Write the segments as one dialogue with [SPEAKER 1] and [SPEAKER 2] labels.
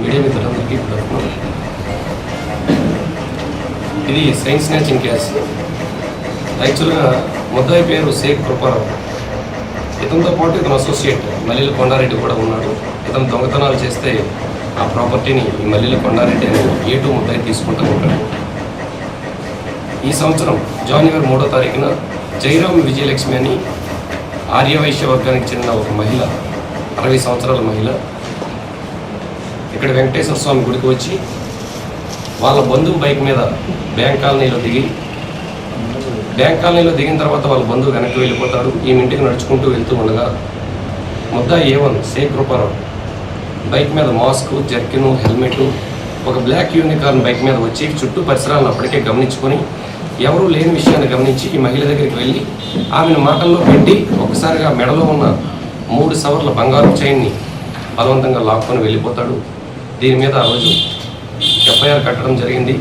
[SPEAKER 1] Media మిత్రులందరికీ ఇది science snatching case. యాక్చువల్గా ముద్దాయి పేరు షేక్ కృపారావు. ఇతనితో పాటు ఇతను అసోసియేట్ మల్లెల కొండారెడ్డి కూడా ఉన్నాడు. ఇతను దొంగతనాలు చేస్తే ఆ ప్రాపర్టీని ఈ మల్లెల కొండారెడ్డి అని A2 ముద్దాయి తీసుకుంటూ ఉంటాడు. ఈ సంవత్సరం జనవరి 3వ తారీఖున జైరామ్ విజయలక్ష్మి అని ఆర్యవైశ్య వర్గానికి చెందిన ఒక మహిళ, 60 సంవత్సరాల మహిళ, ఇక్కడ వెంకటేశ్వర స్వామి గుడికి వచ్చి వాళ్ళ బంధువు బైక్ మీద బ్యాంక్ కాలనీలో దిగిన తర్వాత వాళ్ళ బంధువు వెనక్కి వెళ్ళిపోతాడు. ఈ ఇంటికి నడుచుకుంటూ వెళ్తూ ఉండగా ముద్దాయి A1 షేక్ కృపారావు బైక్ మీద మాస్క్, జర్కిను, హెల్మెట్, ఒక బ్లాక్ యూనికార్న్ బైక్ మీద వచ్చి చుట్టూ పరిసరాలను అప్పటికే గమనించుకొని ఎవరూ లేని విషయాన్ని గమనించి ఈ మహిళ దగ్గరికి వెళ్ళి ఆమెను మాటల్లో పెట్టి ఒకసారిగా మెడలో ఉన్న 3 సవర్ల బంగారు చైన్ని బలవంతంగా లాక్కొని వెళ్ళిపోతాడు. దీని మీద ఆ రోజు FIR కట్టడం జరిగింది.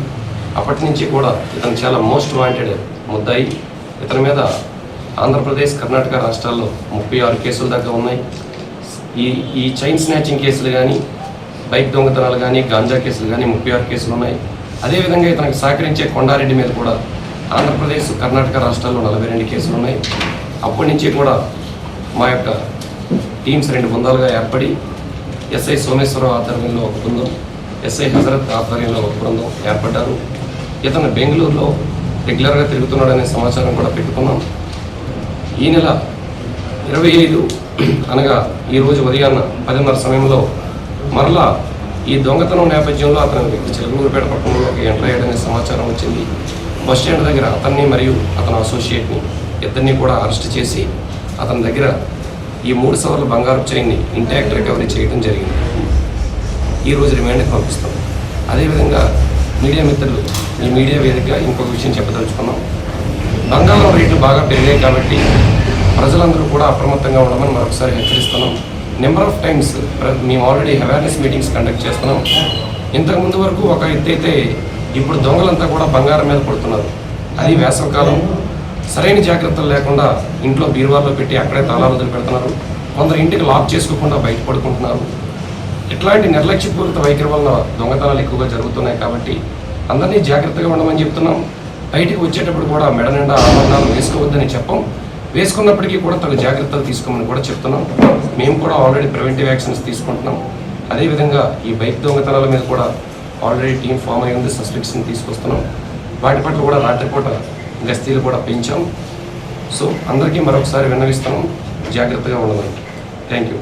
[SPEAKER 1] అప్పటి నుంచి కూడా ఇతను చాలా మోస్ట్ వాంటెడ్ ముద్దాయి. ఇతని మీద ఆంధ్రప్రదేశ్, కర్ణాటక రాష్ట్రాల్లో 36 కేసులు దాకా ఉన్నాయి. ఈ చైన్ స్నాచింగ్ కేసులు కానీ, బైక్ దొంగతనాలు కానీ, గాంజా కేసులు కానీ 36 కేసులు ఉన్నాయి. అదేవిధంగా ఇతనికి సహకరించే కొండారెడ్డి మీద కూడా ఆంధ్రప్రదేశ్, కర్ణాటక రాష్ట్రాల్లో 42 కేసులు ఉన్నాయి. అప్పటి నుంచి కూడా మా యొక్క టీమ్స్ 2 బృందాలుగా ఏర్పడి SI సోమేశ్వరరావు ఆధ్వర్యంలో ఒక బృందం, SI హజరత్ ఆధ్వర్యంలో ఒక బృందం ఏర్పడ్డారు. ఇతను బెంగళూరులో రెగ్యులర్గా తిరుగుతున్నాడనే సమాచారం కూడా పెట్టుకున్నాం. ఈ నెల 25 అనగా ఈరోజు ఉదయాన్న 10:30 సమయంలో మరలా ఈ దొంగతనం నేపథ్యంలో అతని చిలకలూరుపేట పట్టణంలోకి ఎంటర్ అయ్యాడనే సమాచారం వచ్చింది. బస్ స్టాండ్ దగ్గర అతన్ని మరియు అతని అసోసియేట్ని ఇద్దరిని కూడా అరెస్ట్ చేసి అతని దగ్గర ఈ 3 సవర్ల బంగారు చైన్ని ఇంటాక్ట్ రికవరీ చేయడం జరిగింది. ఈరోజు రిమాండ్కి పంపిస్తాం. అదేవిధంగా మీడియా మిత్రులు, ఈ మీడియా వేదికగా ఇంకొక విషయం చెప్పదలుచుకున్నాం. బంగారం రేట్లు బాగా పెరిగాయి కాబట్టి ప్రజలందరూ కూడా అప్రమత్తంగా ఉండమని మరొకసారి హెచ్చరిస్తున్నాం. నెంబర్ ఆఫ్ టైమ్స్ మేము ఆల్రెడీ అవేర్నెస్ మీటింగ్స్ కండక్ట్ చేస్తున్నాం. ఇంతకుముందు వరకు ఒక ఎత్తైతే ఇప్పుడు దొంగలంతా కూడా బంగారం మీద పడుతున్నారు. అది వేసవకాలం, సరైన జాగ్రత్తలు లేకుండా ఇంట్లో బీరువాల్లో పెట్టి అక్కడే తాళాలు వదిలిపెడుతున్నారు. కొందరు ఇంటికి లాక్ చేసుకోకుండా బయట పడుకుంటున్నారు. ఇట్లాంటి నిర్లక్ష్యపూరిత వైఖరి వలన దొంగతనాలు ఎక్కువగా జరుగుతున్నాయి. కాబట్టి అందరినీ జాగ్రత్తగా ఉండమని చెప్తున్నాం. బయటికి వచ్చేటప్పుడు కూడా మెడ నిండా ఆభరణాలు వేసుకోవద్దని చెప్పం. వేసుకున్నప్పటికీ కూడా తగు జాగ్రత్తలు తీసుకోమని కూడా చెప్తున్నాం. మేము కూడా ఆల్రెడీ ప్రివెంటివ్ యాక్షన్స్ తీసుకుంటున్నాం. అదేవిధంగా ఈ బైక్ దొంగతనాల మీద కూడా ఆల్రెడీ టీం ఫామ్ అయి ఉంది, సస్పెక్షన్ తీసుకొస్తున్నాం. వాటి పట్ల కూడా రాత్రిపూట గస్తీలు కూడా పెంచాం. సో అందరికీ మరొకసారి విన్నవిస్తున్నాం, జాగ్రత్తగా ఉండమని. Thank you.